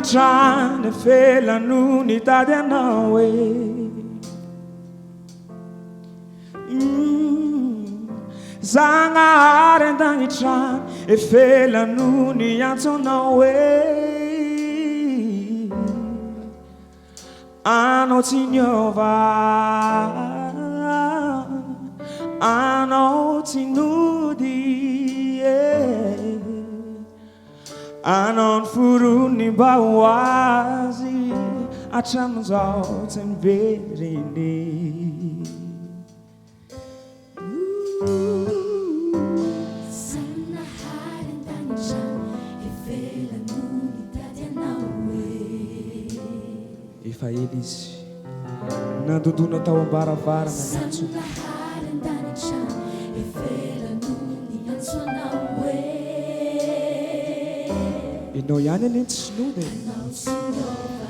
an-tany felano nitady anao e Zagnahary an-tany felano niantso anao e Anao tsy niova Anao tsy nody Anao ny forony mba ho azy hatramin'izao tsy niveriny Zagnahary an-tany ivelano nitady anao e Efa ela izy nandondona tao ambaravarana niantso Zagnahary an-tany ivelano niantso anao e Ianao ihany anie tsy sinody Anao tsy niova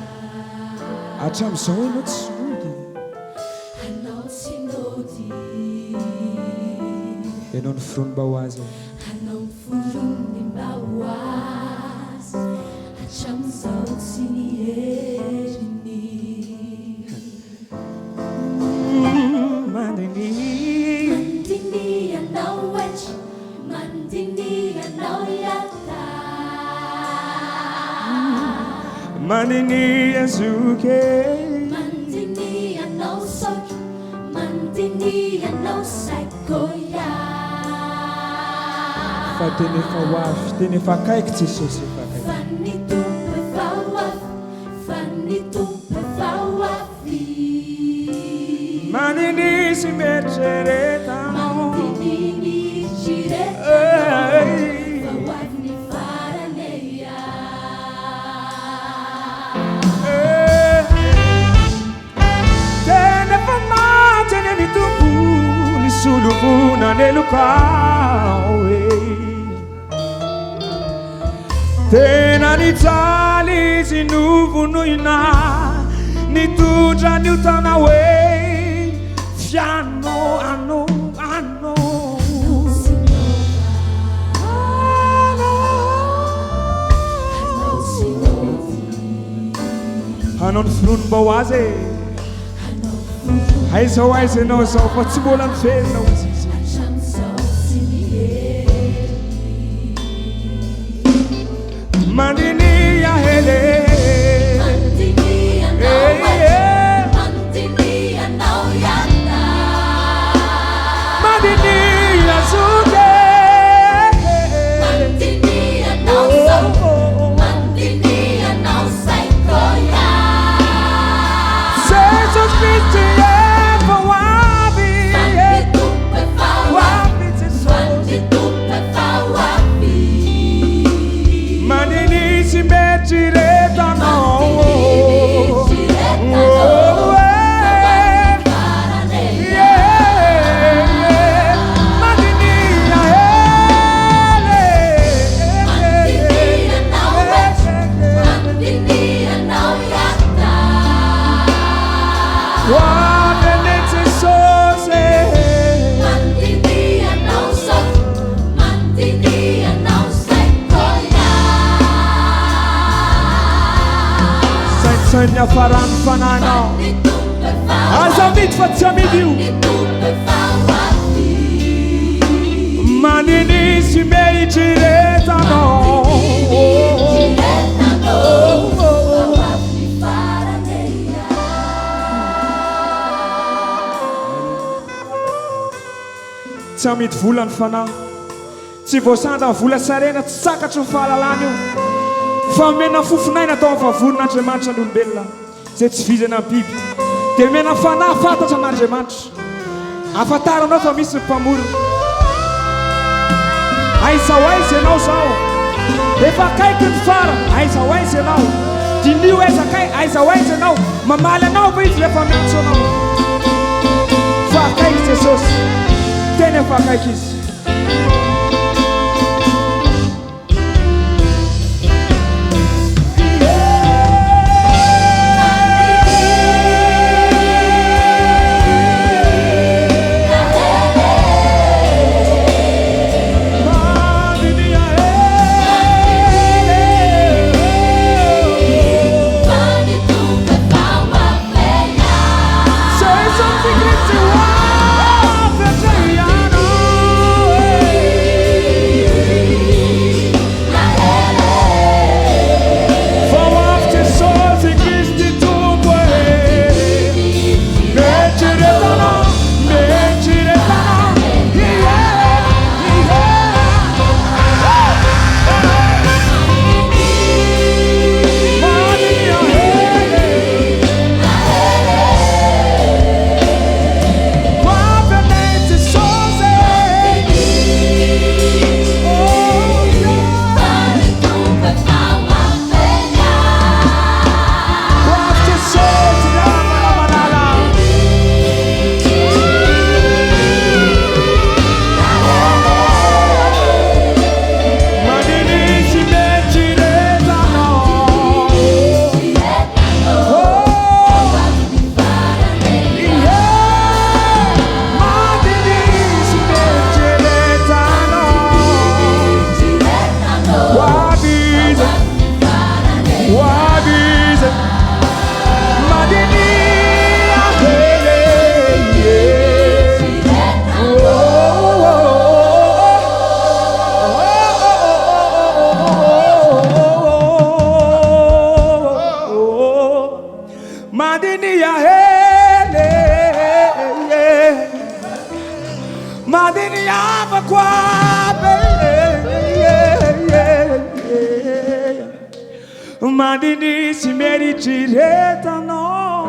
hatramin'izao ianao tsy sinody Anao tsy nody Ianao ny forony mba ho azy Anao ny forony mba ho azy hatramin'izao tsy niheriny Mandini anao etry Mandini anao yata Mandini azoky Mandini anao soky Mandini anao saikoya Fa teny efa ho avy teny efa akaiky Jesosy efa akaiky Fa ny tompo efa ho avy Fa ny tompo efa ho avy Mandini sy mieritrereta Mandini mieritrereta Fa ho avy ny farany Teny efa matiny ny tompo ny solovona ny lokao Tena nijaly izy novonoina nitondra nio tana hoe fiano ano Anao ny forony mba ho azy Aizao aiza ianao zao fa tsy mbola miverina ozy izy hatramin'izao tsy niheriny Mandini ahele Mandini anao etry Mandini anao yata Mandini azoky Mandini anao soky Mandini anao saikoya Jesus Christ efa ho avy Fa ny tompo efa ho avy Fa ny tompo efa ho avy Mandini sy mieritrereta anao Sainy afarany fananao aza mity fa tsy amidy io Mandini sy mieritrereta anao Tsy amidy vola ny fanahy tsy voasanda ny vola sarena tsy sakatry ny fahalalana io fa mena fofonaina atao amin'ny vavonin'Andriamanitra ny olombelona zay tsy vizana ny biby dia mena fanahy fantatra an'Andriamanitra afantaranao fa misy ny mpamorona aizao aiza ianao zao efa akaiky ny fara aizao aiza ianao dinio aizao aiza ianao mamaly anao fa izy rehefa miantso anao fa akaiky Jesosy teny efa akaiky izy mandiny tsy meritreretanao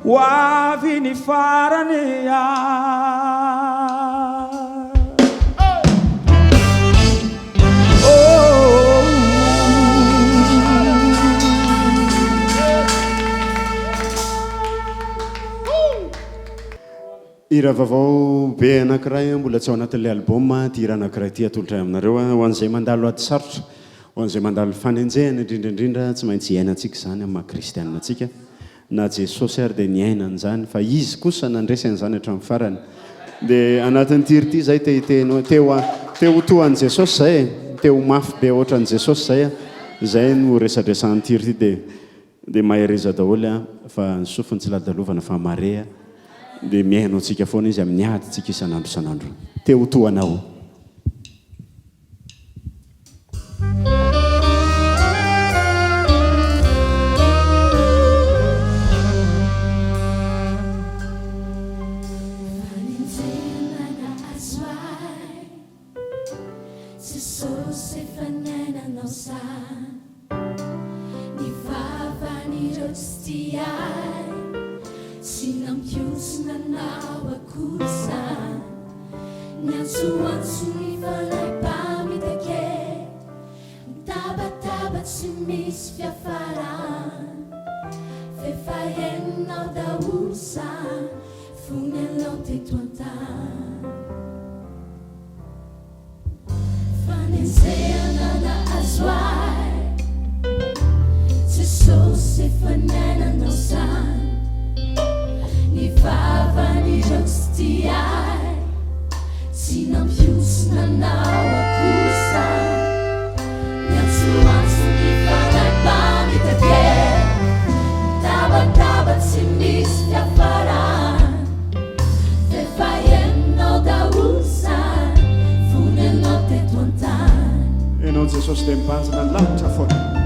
ho avy ny farany Hira vaovao be anankiray mbola tsy ao anatin'ilay album ty hira anankiray ty atolotra aminareo ho an'izay mandalo ady sarotra ho an'izay mandalo fanenjehana indrindraindrindra tsy maintsy iainantsika zany amin'ny maha-kristianina antsika na Jesosy ary dia niainana zany fa izy kosa nandresany zany hatramin'ny farany dia anatin'ny tiry ty zay teo hotohan'i Jesosy zay teo mafy be ohatran'i Jesosy zay no resadresan'ny tiry ty dia mahereza daholo fa ny sofiny tsy ladalovana fa marea dia miaino antsika foana izy amin'ny ady tsika isan'andro isan'andro teo hotohanao Jesosy dia mibanjina ny lanitra foana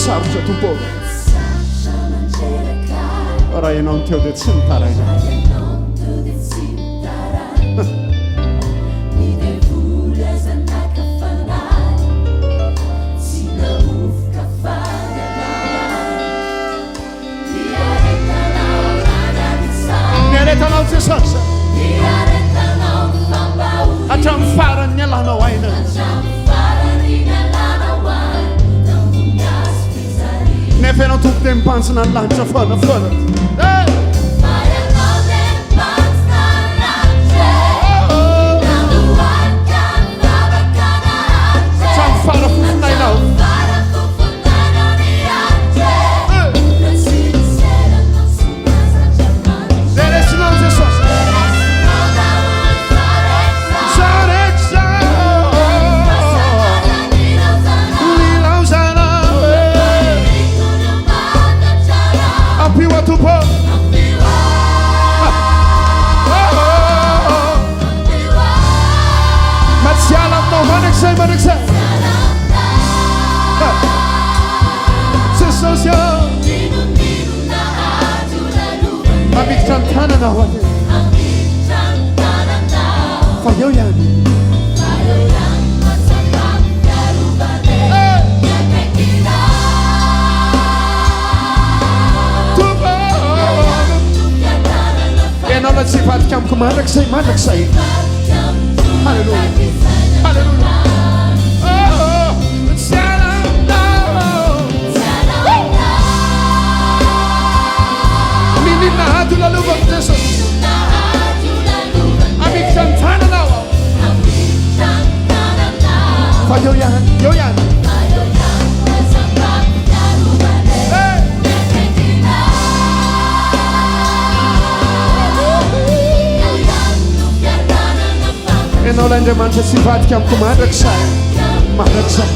sarotra tompo raha ianao ny teo dia tsy mitaraina miaretanao Jesosy hatramin'ny farany ny alanao aina nefa ianao tompo dia mibanjina ny lanitra foana farafofonainao deresinao Jesosy Manexai Jesosy amiditra ny tananao aty fa eo ihany ianao la tsy hivadika amiko mandrakizay halleluja halleluja Nahadu la luva Jesus Amik chantana now Fa yo yan ianao l'Andriamanitra tsy vadika amiko mandrakizay mandrakizay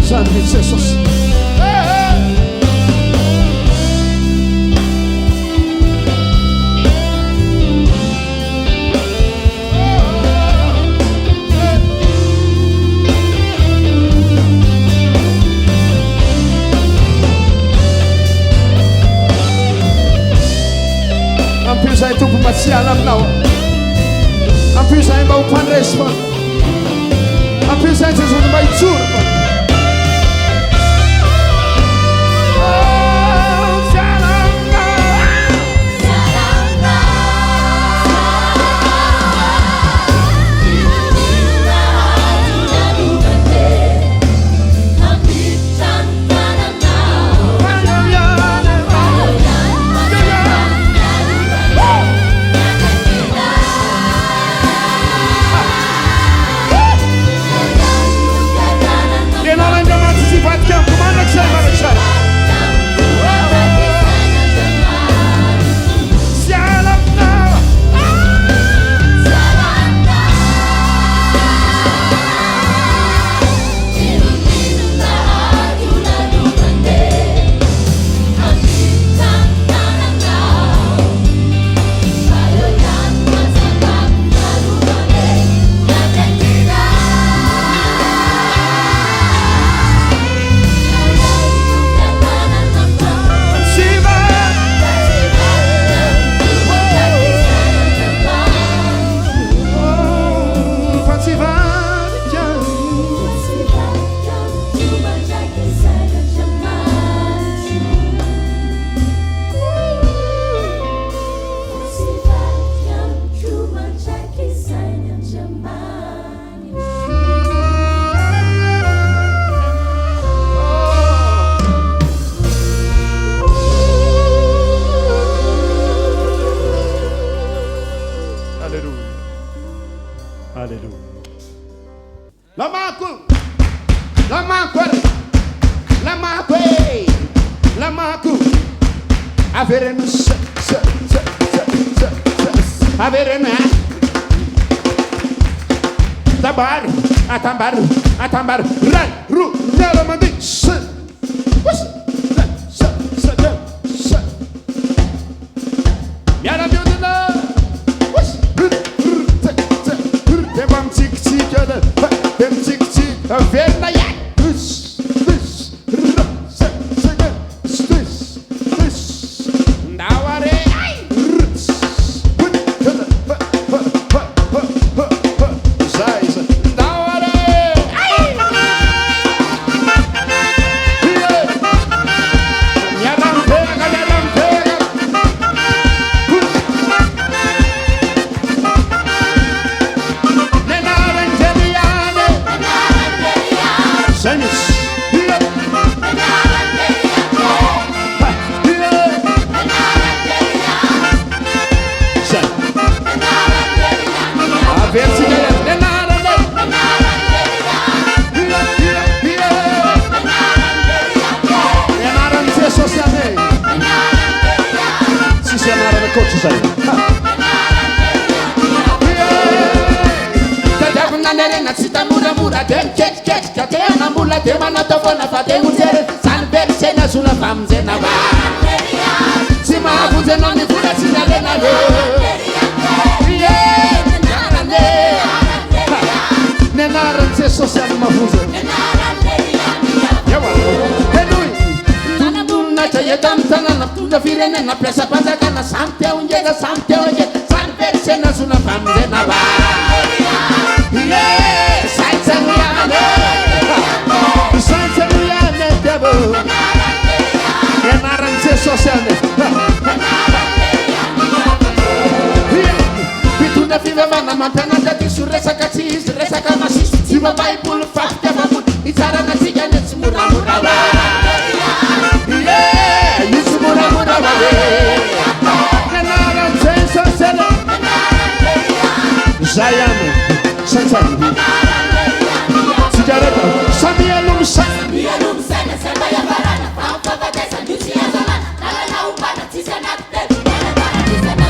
zany mihitsy Jesosy ampio zahay tompo mba tsy hiala aminao ampio zahay mba ho mpandresy fa ampio zahay Jesosy mba hitsoro fa Atambar, rai, ru, yala mandi, se, was, se, yala biodela, was, dem tik, yala, dem tik, verna ya, ndaware, na piazza Pazagana, Sante Ungela, San Persena sulla famiglia va. Senza Luiane, devo. E Naranze Sociale. Pituna Fivana, Montana, di Surresa Cassis, Resa Camasis, Siva Bible, Fakta, Itara Nazigan, Mura. Zayane, Santani, Sigareta, Sabielum Sana, Sabaya Barana, Pampa Badesa, Lucia Zalana, Nala Ubana, Tisanate, Nala Tisana,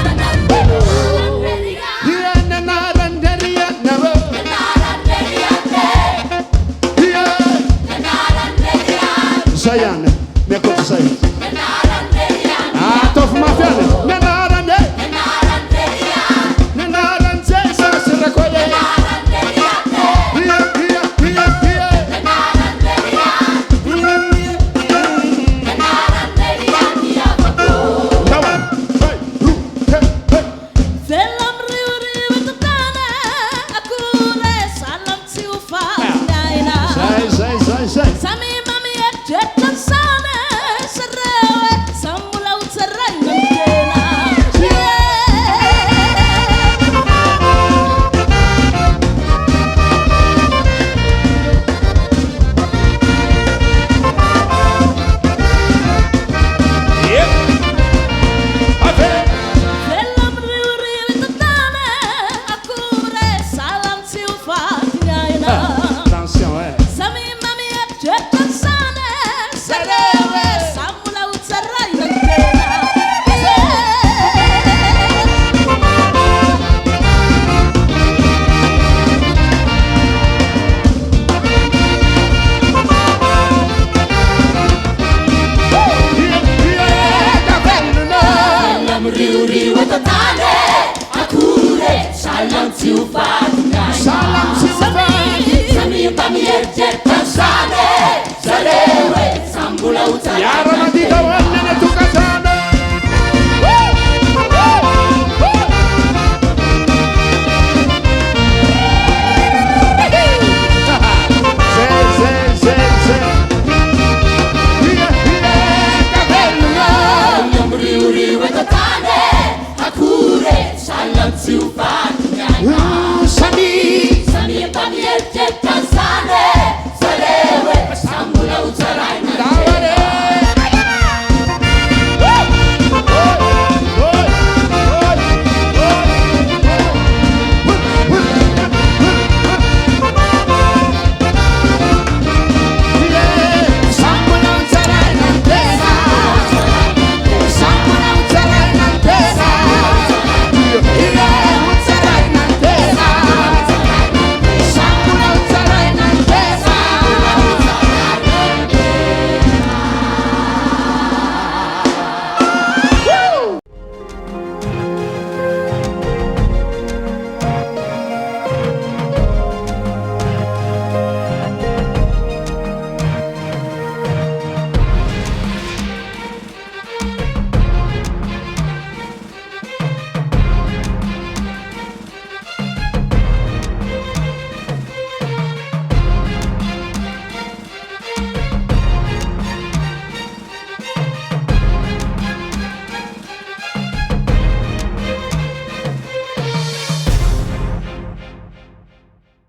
zay ihany miakoatr'izay